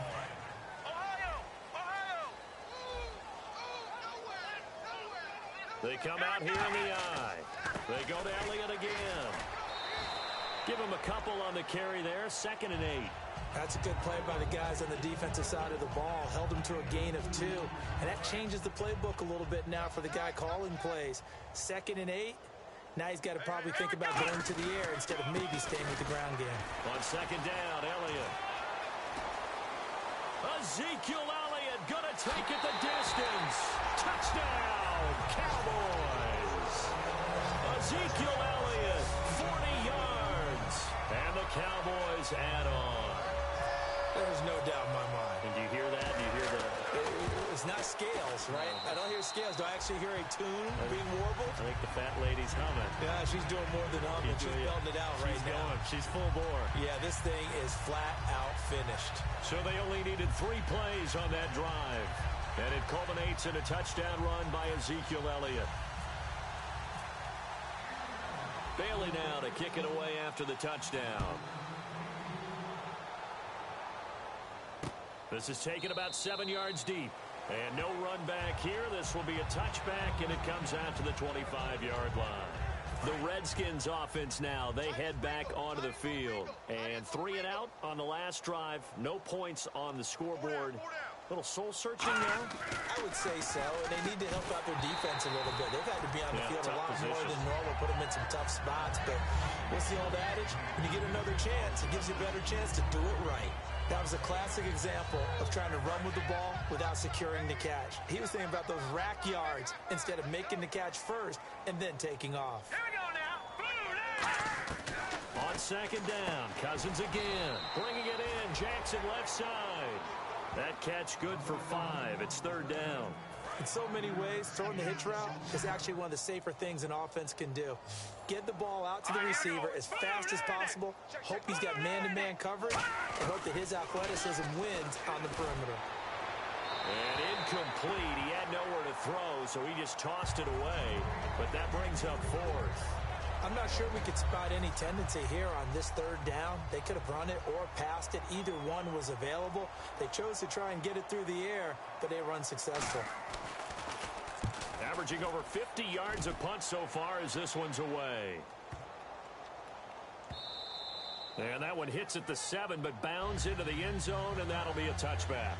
Speaker 1: They come out here in the eye. They go to Elliott again. Give him a couple on the carry there. 2nd and 8.
Speaker 2: That's a good play by the guys on the defensive side of the ball. Held him to a gain of 2. And that changes the playbook a little bit now for the guy calling plays. 2nd and 8. Now he's got to probably think about going to the air instead of maybe staying with the ground game.
Speaker 1: On 2nd down, Elliott. Ezekiel Elliott going to take it the distance. Touchdown, Cowboys. Ezekiel Elliott, 40 yards. And the Cowboys add on.
Speaker 2: There's no doubt in my mind.
Speaker 1: And do you hear that? Do you hear the...
Speaker 2: It's not scales, right? I don't hear scales. Do I actually hear a tune being warbled?
Speaker 1: I think the fat lady's humming.
Speaker 2: Yeah, she's doing more than humming. She's belting it out right now.
Speaker 1: She's full bore.
Speaker 2: Yeah, this thing is flat out finished.
Speaker 1: So they only needed 3 plays on that drive. And it culminates in a touchdown run by Ezekiel Elliott. Bailey now to kick it away after the touchdown. This is taken about 7 yards deep. And no run back here. This will be a touchback, and it comes out to the 25-yard line. The Redskins offense now, they head back onto the field. And 3 and out on the last drive. No points on the scoreboard. Little soul-searching now?
Speaker 2: I would say so, and they need to help out their defense a little bit. They've had to be on the field a lot more than normal, put them in some tough spots. But what's the old adage? When you get another chance, it gives you a better chance to do it right. That was a classic example of trying to run with the ball without securing the catch. He was thinking about those rack yards instead of making the catch first and then taking off.
Speaker 4: Here we go now.
Speaker 1: On 2nd down, Cousins again. Bringing it in, Jackson left side. That catch good for 5. It's 3rd down.
Speaker 2: In so many ways, throwing the hitch route is actually one of the safer things an offense can do. Get the ball out to the receiver as fast as possible, hope he's got man-to-man coverage, and hope that his athleticism wins on the perimeter.
Speaker 1: And incomplete. He had nowhere to throw, so he just tossed it away. But that brings up 4th.
Speaker 2: I'm not sure we could spot any tendency here on this third down. They could have run it or passed it. Either one was available. They chose to try and get it through the air, but they were unsuccessful.
Speaker 1: Averaging over 50 yards a punt so far as this one's away. And that one hits at the 7, but bounds into the end zone, and that'll be a touchback.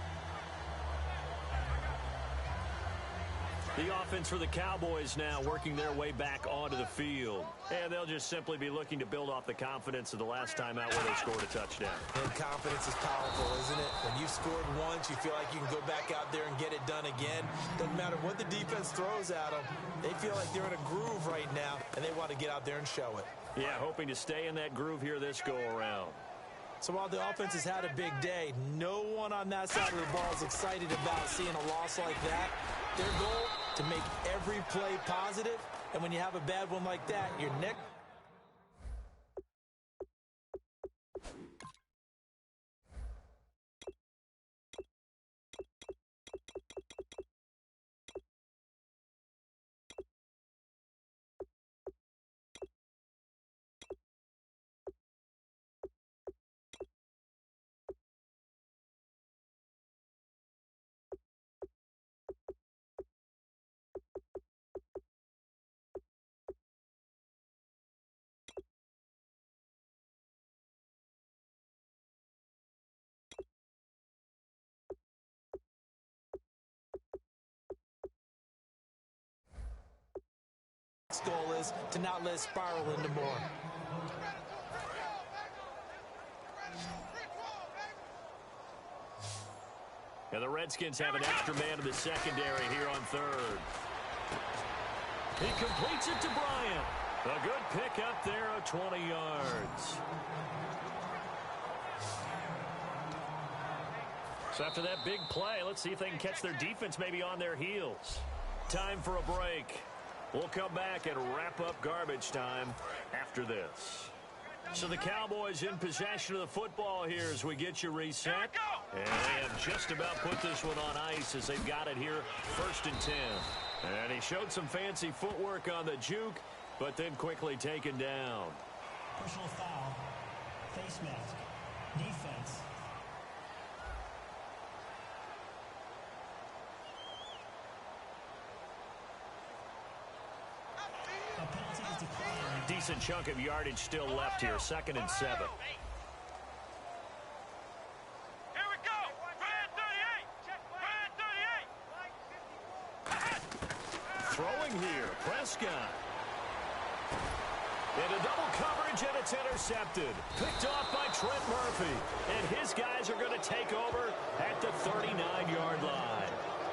Speaker 1: The offense for the Cowboys now working their way back onto the field. And they'll just simply be looking to build off the confidence of the last time out where they scored a touchdown.
Speaker 2: And confidence is powerful, isn't it? When you've scored once, you feel like you can go back out there and get it done again. Doesn't matter what the defense throws at them. They feel like they're in a groove right now, and they want to get out there and show it.
Speaker 1: Yeah, hoping to stay in that groove here this go-around.
Speaker 2: So while the offense has had a big day, no one on that side of the ball is excited about seeing a loss like that. Their goal, to make every play positive, and when you have a bad one like that, your neck... goal is to not let it spiral into more.
Speaker 1: And the Redskins have an extra man in the secondary here on third. He completes it to Bryant. A good pick up there of 20 yards. So after that big play, let's see if they can catch their defense maybe on their heels. Time for a break. We'll come back and wrap up garbage time after this. So the Cowboys in possession of the football here as we get you reset. And they have just about put this one on ice as they've got it here, 1st and 10. And he showed some fancy footwork on the juke, but then quickly taken down.
Speaker 3: Personal foul. Face mask. Defense. A penalty is declined.
Speaker 1: Decent chunk of yardage still left here, 2nd and 7.
Speaker 4: Here we go. Brand 38.
Speaker 1: Throwing here, Prescott. Into double coverage, and it's intercepted. Picked off by Trent Murphy. And his guys are going to take over at the 39-yard line.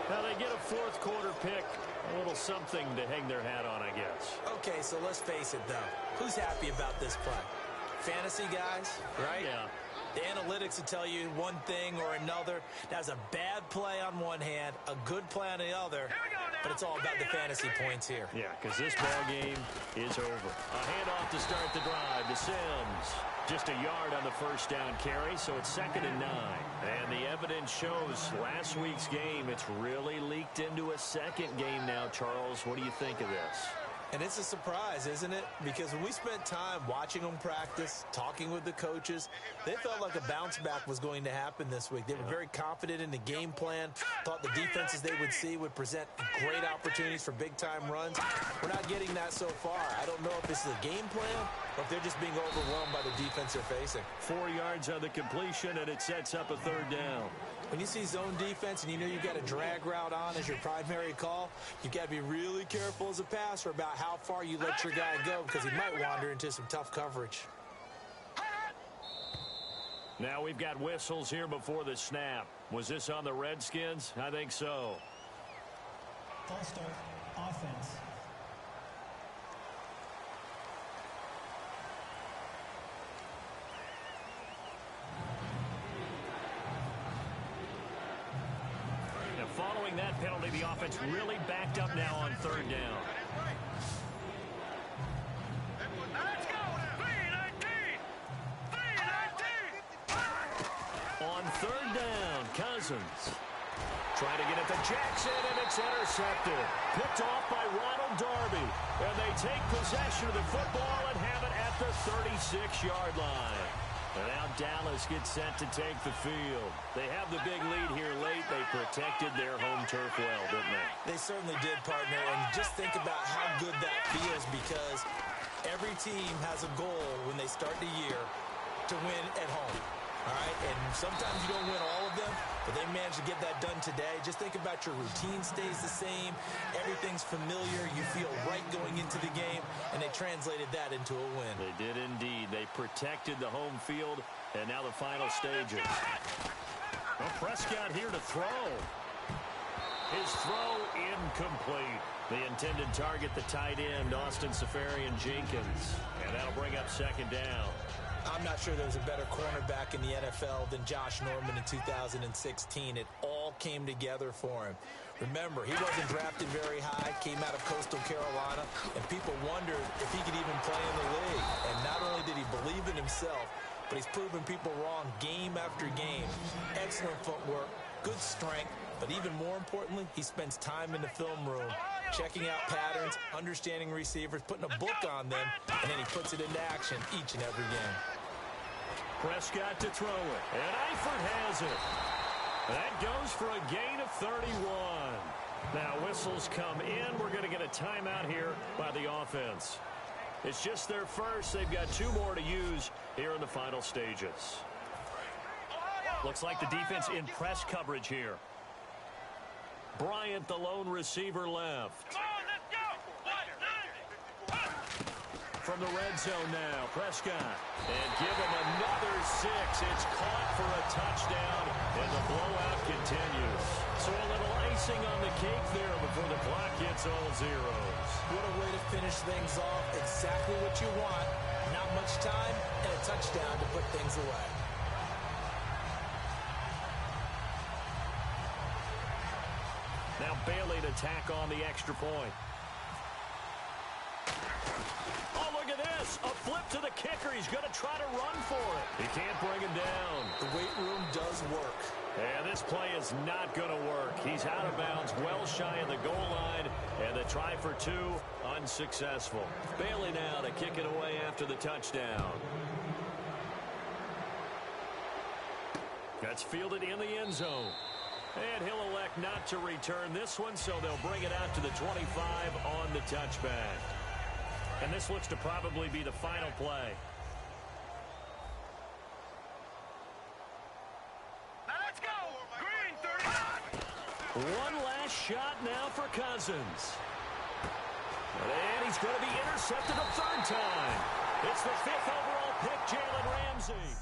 Speaker 1: Now they get a 4th quarter pick. A little something to hang their hat on, I guess.
Speaker 2: Okay, so let's face it, though. Who's happy about this play? Fantasy guys, right?
Speaker 1: Yeah.
Speaker 2: The analytics will tell you one thing or another. That's a bad play on one hand, a good play on the other, but it's all about the fantasy points here.
Speaker 1: Yeah, because this ball game is over. A handoff to start the drive to Sims. Just a yard on the 1st down carry, so it's 2nd and 9. And the evidence shows last week's game, it's really leaked into a second game now, Charles. What do you think of this?
Speaker 2: And it's a surprise, isn't it? Because when we spent time watching them practice, talking with the coaches, they felt like a bounce back was going to happen this week. They were very confident in the game plan, thought the defenses they would see would present great opportunities for big-time runs. We're not getting that so far. I don't know if this is a game plan or if they're just being overwhelmed by the defense they're facing. 4
Speaker 1: yards on the completion, and it sets up a 3rd down.
Speaker 2: When you see zone defense and you know you've got a drag route on as your primary call, you've got to be really careful as a passer about how far you let your guy go because he might wander into some tough coverage.
Speaker 1: Now we've got whistles here before the snap. Was this on the Redskins? I think so.
Speaker 3: False start. Offense.
Speaker 1: Following that penalty, the offense really backed up now on 3rd down.
Speaker 4: Let's go. 3-19.
Speaker 1: On 3rd down, Cousins. Trying to get it to Jackson, and it's intercepted. Picked off by Ronald Darby. And they take possession of the football and have it at the 36-yard line. And now Dallas gets set to take the field. They have the big lead here late. They protected their home turf well, didn't they?
Speaker 2: They certainly did, partner. And just think about how good that feels, because every team has a goal when they start the year to win at home. All right, and sometimes you don't win all of them, but they managed to get that done today. Just think about your routine stays the same. Everything's familiar. You feel right going into the game, and they translated that into a win.
Speaker 1: They did indeed. They protected the home field, and now the final stages. Well, Prescott here to throw. His throw incomplete. The intended target, the tight end, Austin Seferian-Jenkins. And that'll bring up second down.
Speaker 2: I'm not sure there's a better cornerback in the NFL than Josh Norman in 2016. It all came together for him. Remember, he wasn't drafted very high, came out of Coastal Carolina, and people wondered if he could even play in the league. And not only did he believe in himself, but he's proven people wrong game after game. Excellent footwork, good strength, but even more importantly, he spends time in the film room, checking out patterns, understanding receivers, putting a book on them, and then he puts it into action each and every game.
Speaker 1: Prescott to throw it, and Eifert has it. That goes for a gain of 31. Now whistles come in. We're going to get a timeout here by the offense. It's just their first. They've got 2 more to use here in the final stages. Looks like the defense in press coverage here. Bryant, the lone receiver, left.
Speaker 4: Come on, let's go. 1, 2, 3.
Speaker 1: From the red zone now, Prescott. And give him another 6. It's caught for a touchdown, and the blowout continues. So a little icing on the cake there before the clock hits all zeros.
Speaker 2: What a way to finish things off. Exactly what you want. Not much time and a touchdown to put things away.
Speaker 1: Now Bailey to tack on the extra point. Oh, look at this. A flip to the kicker. He's going to try to run for it. He can't bring him down.
Speaker 2: The weight room does work.
Speaker 1: And this play is not going to work. He's out of bounds, well shy of the goal line. And the try for 2, unsuccessful. Bailey now to kick it away after the touchdown. That's fielded in the end zone. And he'll elect not to return this one, so they'll bring it out to the 25 on the touchback. And this looks to probably be the final play.
Speaker 4: Now let's go. Green, 30.
Speaker 1: One last shot now for Cousins. And he's going to be intercepted a 3rd time. It's the 5th overall pick, Jalen Ramsey.